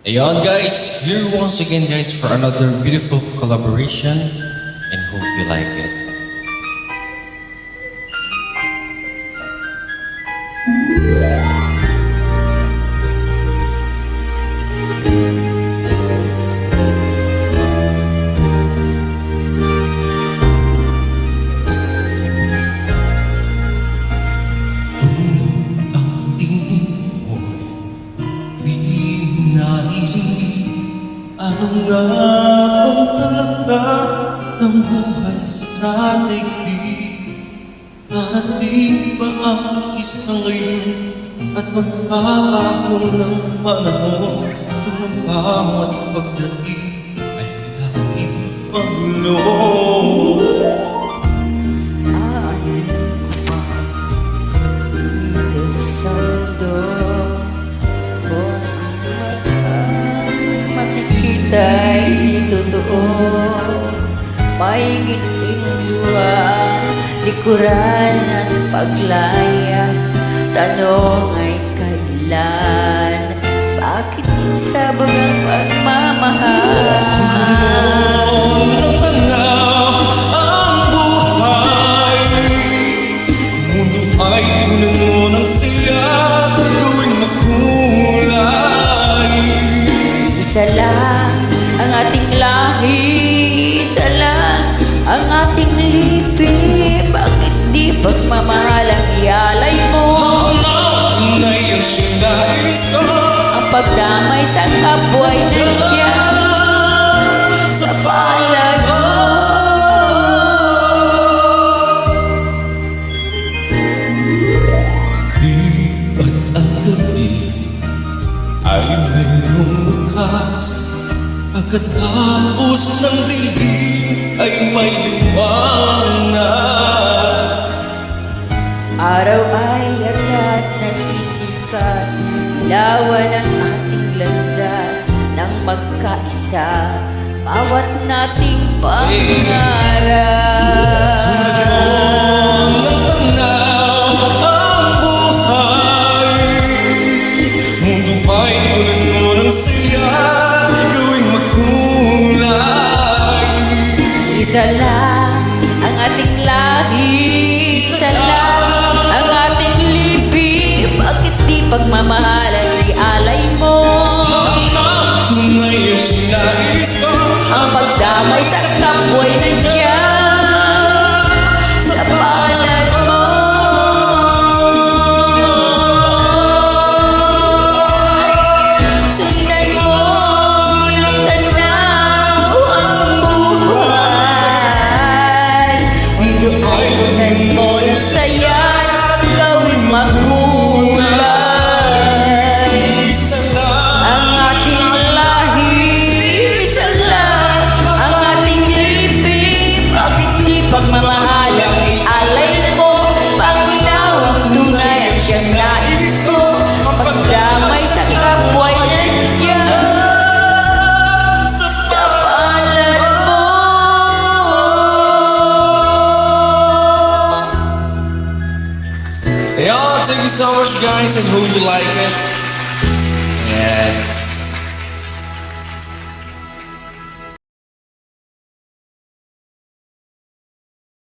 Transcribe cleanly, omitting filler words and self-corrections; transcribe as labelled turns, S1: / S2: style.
S1: Ayan guys, here once again guys for another beautiful collaboration and hope you like it.
S2: Ano nga ang halaga ng buhay sa daigdig? Narating ba ang isa ngayon at magbabago ng panahon? Kung ang bawat pagdating ay laging pagulo.
S3: Di totoo, may ngiting luha, likuran at paglaya. Tanong ay kailan, bakit isabog ang pagmamahal?
S2: Ang tanaw ang buhay, mundo ay puno ng siya, tuwing makulay.
S3: Isa lang ang ating lahi, isa lang ang ating lipi. Bakit di pagmamahal ang ialay mo?
S2: Tunay ang sinais ko,
S3: Ang pagdamay sa kapwa'y nandiyan sa palad mo.
S2: di ba't ang gabi ay mayroong wakas? Pagkatapos ng dilim ay may liwanag.
S3: Araw ay agad nasisikat, ilawan ang ating landas nang magkaisa, bawat nating pangarap.
S2: Sunod ng tanaw ang buhay, mundo ay puno ng siya, gawing makulay.
S3: Isa lang ang ating lahi, isa lang ang ating lipi. Bakit di pagmamahal ang ialay mo?
S2: Tunay ang sinais ko,
S3: Ang pagdamay sa kapwa'y nandiyan sa palad mo. Sundan mo ng tanaw ang buhay.
S2: mundo ay
S3: Sundan mo ng saya, gawing makulay.
S2: isa lang.
S3: Ang ating lahi, isa lang ang ating lipi. Bakit di pagmamahal ang alay mo? Panginaw ang tunay ang siyang nais ko. Pagdamay sa kapwa'y nandiyan sa palad mo.
S1: Ayan, thank you so much guys and hope you like it. And